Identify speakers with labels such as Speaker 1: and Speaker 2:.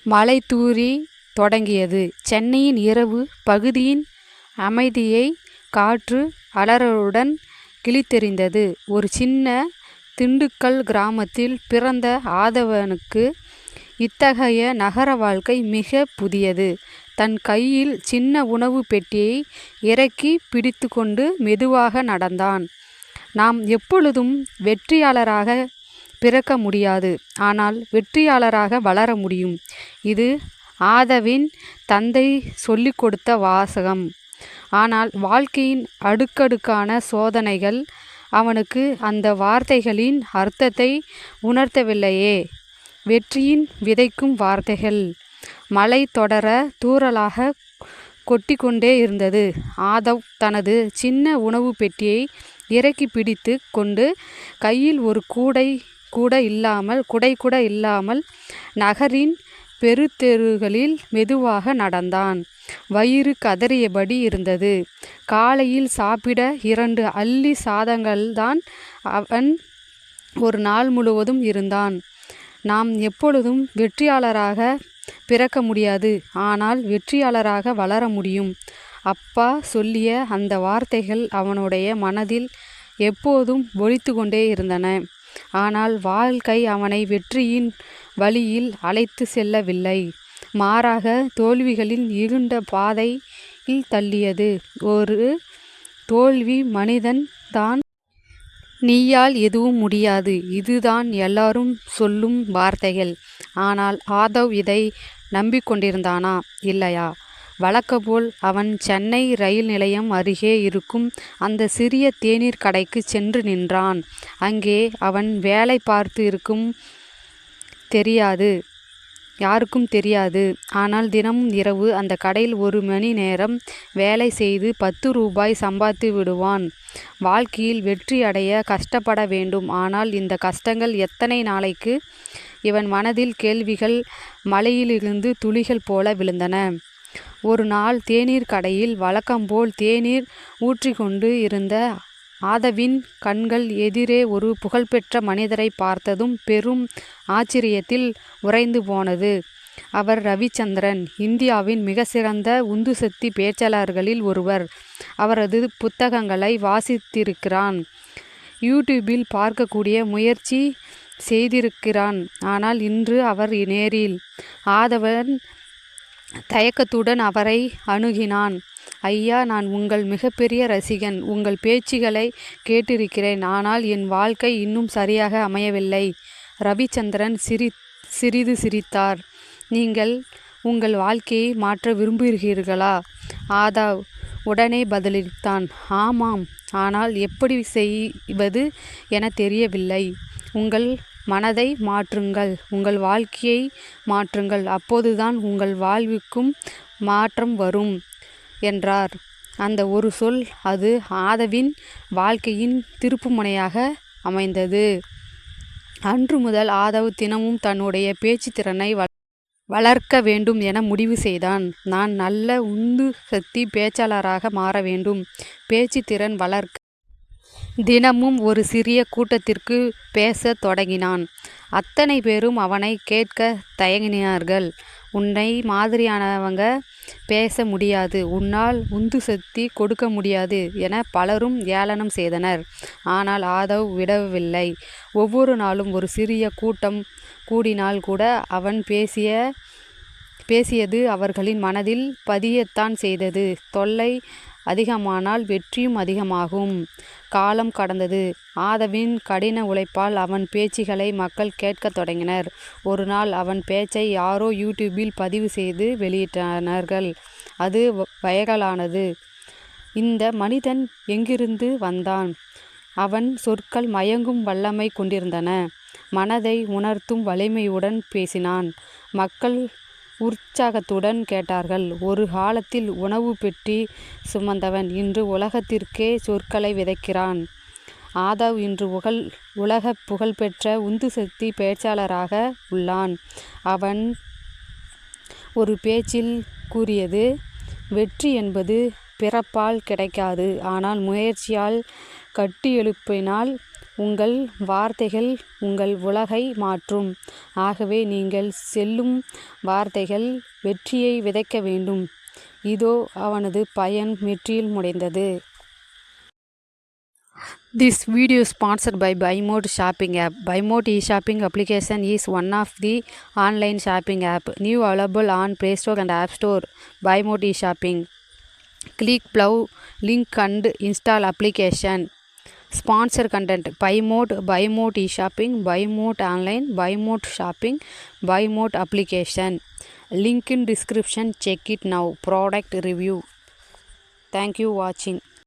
Speaker 1: மழை தூறி தொடங்கியது. சென்னையின் இரவு பகுதியின் அமைதியை காற்று அலறலுடன் கிழித்தெறிந்தது. ஒரு சின்ன திண்டுக்கல் கிராமத்தில் பிறந்த ஆதவனுக்கு இத்தகைய நகர வாழ்க்கை மிக புதியது. தன் கையில் சின்ன உணவு பெட்டியை இறக்கி பிடித்து கொண்டு மெதுவாக நடந்தான். நாம் எப்பொழுதும் வெற்றியாளராக பிறக்க முடியாது, ஆனால் வெற்றியாளராக வளர முடியும். இது ஆதவின் தந்தை சொல்லிக் கொடுத்த வாசகம். ஆனால் வாழ்க்கையின் அடுக்கடுக்கான சோதனைகள் அவனுக்கு அந்த வார்த்தைகளின் அர்த்தத்தை உணர்த்தவில்லையே. வெற்றியின் விதைக்கும் வார்த்தைகள். மழை தொடர தூறலாக கொட்டிக்கொண்டே இருந்தது. ஆதவ் தனது சின்ன உணவு பெட்டியை இறக்கி பிடித்து கொண்டு கையில் ஒரு குடை கூட இல்லாமல் நகரின் பெருத்தெருகளில் மெதுவாக நடந்தான். வயிறு கதறியபடி இருந்தது. காலையில் சாப்பிட 2 அள்ளி சாதங்கள்தான் அவன் ஒரு நாள் முழுவதும் இருந்தான். நாம் எப்பொழுதும் வெற்றியாளராக பிறக்க முடியாது, ஆனால் வெற்றியாளராக வளர முடியும். அப்பா சொல்லிய அந்த வார்த்தைகள் அவனுடைய மனதில் எப்போதும் ஒலித்து கொண்டே இருந்தன. ஆனால் வாழ்க்கை அவனை வெற்றியின் வழியில் அழைத்து செல்லவில்லை. மாறாக தோல்விகளின் இருண்ட பாதையில் தள்ளியது. ஒரு தோல்வி மனிதன் தான். நீயால் எதுவும் முடியாது. இதுதான் எல்லாரும் சொல்லும் வார்த்தைகள். ஆனால் ஆதவ் இதை நம்பிக்கொண்டிருந்தானா, இல்லையா? வழக்கப்போல் அவன் சென்னை ரயில் நிலையம் அருகே இருக்கும் அந்த சிறிய தேநீர் கடைக்கு சென்று நின்றான். அங்கே அவன் வேலை பார்த்து இருக்கும் யாருக்கும் தெரியாது. ஆனால் தினமும் இரவு அந்த கடையில் 1 மணி நேரம் வேலை செய்து 10 ரூபாய் சம்பாதித்து விடுவான். வாழ்க்கையில் வெற்றி அடைய கஷ்டப்பட வேண்டும். ஆனால் இந்த கஷ்டங்கள் எத்தனை நாளைக்கு? இவன் மனதில் கேள்விகள் மலையிலிருந்து துளிகள் போல விழுந்தன. ஒரு நாள் தேநீர் கடையில் வழக்கம்போல் தேநீர் ஊற்றிக்கொண்டு இருந்த ஆதவின் கண்கள் எதிரே ஒரு புகழ்பெற்ற மனிதரை பார்த்ததும் பெரும் ஆச்சரியத்தில் உறைந்து போனது. அவர் ரவிச்சந்திரன், இந்தியாவின் மிக சிறந்த உந்துசக்தி பேச்சாளர்களில் ஒருவர். அவரது புத்தகங்களை வாசித்திருக்கிறான். யூடியூபில் பார்க்கக்கூடிய முயற்சி செய்திருக்கிறான். ஆனால் இன்று அவர் நேரில். ஆதவன் தயக்கத்துடன் அவரை அணுகினான். ஐயா, நான் உங்கள் மிகப்பெரிய ரசிகன். உங்கள் பேச்சுகளை கேட்டிருக்கிறேன். ஆனால் என் வாழ்க்கை இன்னும் சரியாக அமையவில்லை. ரவிச்சந்திரன் சிறிது சிரித்தார். நீங்கள் உங்கள் வாழ்க்கையை மாற்ற விரும்புகிறீர்களா? ஆதவ் உடனே பதிலளித்தான். ஆமாம், ஆனால் எப்படி செய்வது என தெரியவில்லை. உங்கள் மனதை மாற்றுங்கள், உங்கள் வாழ்க்கையை மாற்றுங்கள். அப்போதுதான் உங்கள் வாழ்வுக்கும் மாற்றம் வரும் என்றார். அந்த ஒரு சொல், அது ஆதவின் வாழ்க்கையின் திருப்புமுனையாக அமைந்தது. அன்று முதல் ஆதவ் தினமும் தன்னுடைய பேச்சு திறனை வளர்க்க வேண்டும் என முடிவு செய்தான். நான் நல்ல உந்து சக்தி பேச்சாளராக மாற வேண்டும். பேச்சு திறன் வளர்க்க தினமும் ஒரு சிறிய கூட்டத்திற்கு பேசத் தொடங்கினான். அத்தனை பேரும் அவனை கேட்க தயங்கினார்கள். உன்னை மாதிரியானவங்க பேச முடியாது, உன்னால் உந்து சக்தி கொடுக்க முடியாது என பலரும் ஏளனம் செய்தனர். ஆனால் ஆதவ் விடவில்லை. ஒவ்வொரு நாளும் ஒரு சிறிய கூட்டம் கூடினால் கூட அவன் பேசியது அவர்களின் மனதில் பதியத்தான் செய்தது. தொல்லை அதிகமானால் வெற்றியும் அதிகமாகும். காலம் கடந்தது. ஆதவின் கடின உழைப்பால் அவன் பேச்சுகளை மக்கள் கேட்கத் தொடங்கினர். ஒரு நாள் அவன் பேச்சை யாரோ யூடியூபில் பதிவு செய்து வெளியிட்டனர்கள். அது வைரலானது. இந்த மனிதன் எங்கிருந்து வந்தான்? அவன் சொற்கள் மயங்கும் வல்லமை கொண்டிருந்தன. மனதை உணர்த்தும் வலிமையுடன் பேசினான். மக்கள் உற்சாகத்துடன் கேட்டார்கள். ஒரு காலத்தில் உணவு பெட்டி சுமந்தவன் இன்று உலகத்திற்கே சொற்களை விதைக்கிறான். ஆதவ் இன்று உலக புகழ்பெற்ற உந்து சக்தி பேச்சாளராக உள்ளான். அவன் ஒரு பேச்சில் கூறியது, வெற்றி என்பது பிறப்பால் கிடைக்காது, ஆனால் முயற்சியால் கட்டியெழுப்பினால் உங்கள் வார்த்தைகள் உங்கள் உலகை மாற்றும். ஆகவே நீங்கள் செல்லும் வார்த்தைகள் வெற்றியை விதைக்க வேண்டும். இதோ அவனது பயன் வெற்றியில் முடிந்தது. This video is sponsored by BuyMode shopping app. BuyMode e-shopping application is one of the online shopping app new available on Play Store and App Store. BuyMode e-shopping. Click below link and install application. Sponsor content: BuyMode e-shopping, BuyMode online, BuyMode shopping, BuyMode application. Link in description. Check it now. Product review. Thank you watching.